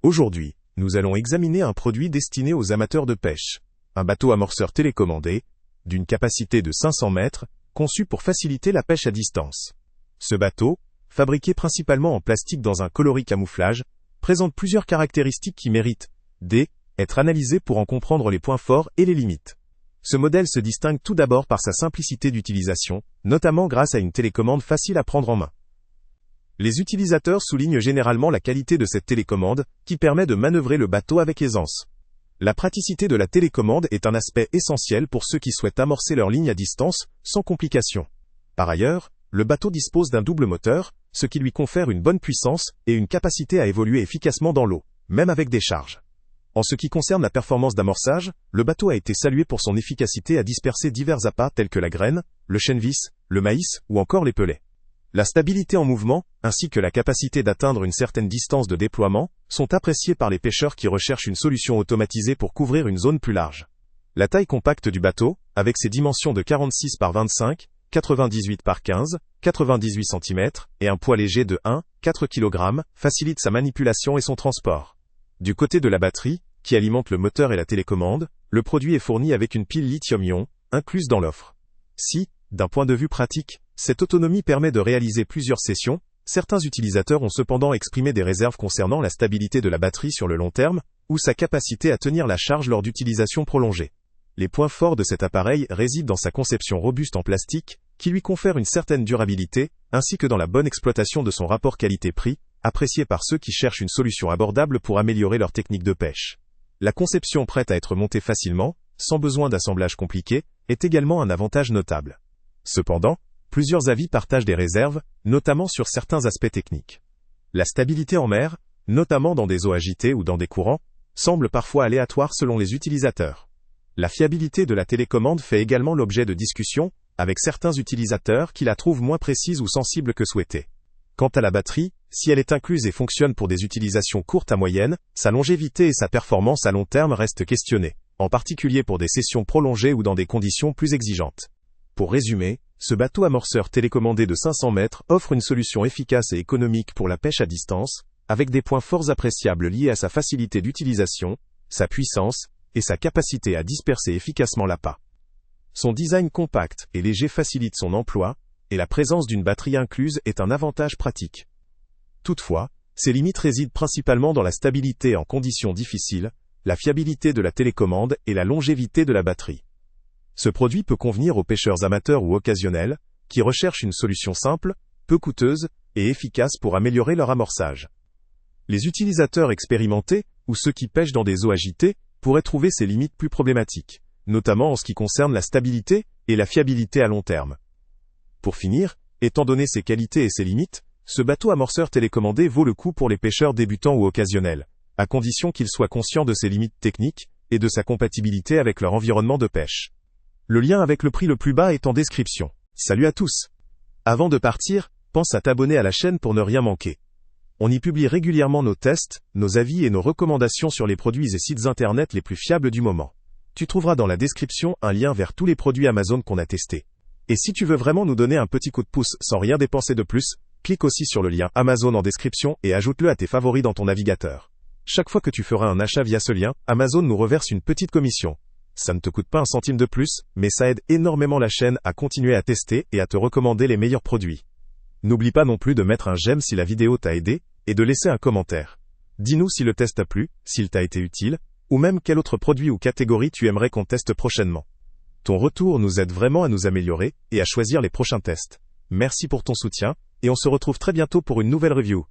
Aujourd'hui, nous allons examiner un produit destiné aux amateurs de pêche. Un bateau amorceur télécommandé, d'une capacité de 500 mètres, conçu pour faciliter la pêche à distance. Ce bateau, fabriqué principalement en plastique dans un coloris camouflage, présente plusieurs caractéristiques qui méritent d'être analysées pour en comprendre les points forts et les limites. Ce modèle se distingue tout d'abord par sa simplicité d'utilisation, notamment grâce à une télécommande facile à prendre en main. Les utilisateurs soulignent généralement la qualité de cette télécommande, qui permet de manœuvrer le bateau avec aisance. La praticité de la télécommande est un aspect essentiel pour ceux qui souhaitent amorcer leur ligne à distance, sans complications. Par ailleurs, le bateau dispose d'un double moteur, ce qui lui confère une bonne puissance et une capacité à évoluer efficacement dans l'eau, même avec des charges. En ce qui concerne la performance d'amorçage, le bateau a été salué pour son efficacité à disperser divers appâts tels que la graine, le chènevis, le maïs ou encore les pellets. La stabilité en mouvement, ainsi que la capacité d'atteindre une certaine distance de déploiement, sont appréciés par les pêcheurs qui recherchent une solution automatisée pour couvrir une zone plus large. La taille compacte du bateau, avec ses dimensions de 46 par 25, 98 par 15, 98 cm, et un poids léger de 1,4 kg, facilite sa manipulation et son transport. Du côté de la batterie, qui alimente le moteur et la télécommande, le produit est fourni avec une pile lithium-ion, incluse dans l'offre. Si, d'un point de vue pratique, cette autonomie permet de réaliser plusieurs sessions, certains utilisateurs ont cependant exprimé des réserves concernant la stabilité de la batterie sur le long terme, ou sa capacité à tenir la charge lors d'utilisation prolongée. Les points forts de cet appareil résident dans sa conception robuste en plastique, qui lui confère une certaine durabilité, ainsi que dans la bonne exploitation de son rapport qualité-prix, apprécié par ceux qui cherchent une solution abordable pour améliorer leur technique de pêche. La conception prête à être montée facilement, sans besoin d'assemblage compliqué, est également un avantage notable. Cependant, plusieurs avis partagent des réserves, notamment sur certains aspects techniques. La stabilité en mer, notamment dans des eaux agitées ou dans des courants, semble parfois aléatoire selon les utilisateurs. La fiabilité de la télécommande fait également l'objet de discussions, avec certains utilisateurs qui la trouvent moins précise ou sensible que souhaité. Quant à la batterie, si elle est incluse et fonctionne pour des utilisations courtes à moyennes, sa longévité et sa performance à long terme restent questionnées, en particulier pour des sessions prolongées ou dans des conditions plus exigeantes. Pour résumer, ce bateau amorceur télécommandé de 500 mètres offre une solution efficace et économique pour la pêche à distance, avec des points forts appréciables liés à sa facilité d'utilisation, sa puissance, et sa capacité à disperser efficacement l'appât. Son design compact et léger facilite son emploi, et la présence d'une batterie incluse est un avantage pratique. Toutefois, ses limites résident principalement dans la stabilité en conditions difficiles, la fiabilité de la télécommande et la longévité de la batterie. Ce produit peut convenir aux pêcheurs amateurs ou occasionnels, qui recherchent une solution simple, peu coûteuse, et efficace pour améliorer leur amorçage. Les utilisateurs expérimentés, ou ceux qui pêchent dans des eaux agitées, pourraient trouver ces limites plus problématiques, notamment en ce qui concerne la stabilité et la fiabilité à long terme. Pour finir, étant donné ses qualités et ses limites, ce bateau amorceur télécommandé vaut le coup pour les pêcheurs débutants ou occasionnels, à condition qu'ils soient conscients de ses limites techniques et de sa compatibilité avec leur environnement de pêche. Le lien avec le prix le plus bas est en description. Salut à tous! Avant de partir, pense à t'abonner à la chaîne pour ne rien manquer. On y publie régulièrement nos tests, nos avis et nos recommandations sur les produits et sites internet les plus fiables du moment. Tu trouveras dans la description un lien vers tous les produits Amazon qu'on a testés. Et si tu veux vraiment nous donner un petit coup de pouce sans rien dépenser de plus, clique aussi sur le lien Amazon en description et ajoute-le à tes favoris dans ton navigateur. Chaque fois que tu feras un achat via ce lien, Amazon nous reverse une petite commission. Ça ne te coûte pas un centime de plus, mais ça aide énormément la chaîne à continuer à tester et à te recommander les meilleurs produits. N'oublie pas non plus de mettre un j'aime si la vidéo t'a aidé, et de laisser un commentaire. Dis-nous si le test t'a plu, s'il t'a été utile, ou même quel autre produit ou catégorie tu aimerais qu'on teste prochainement. Ton retour nous aide vraiment à nous améliorer et à choisir les prochains tests. Merci pour ton soutien, et on se retrouve très bientôt pour une nouvelle review.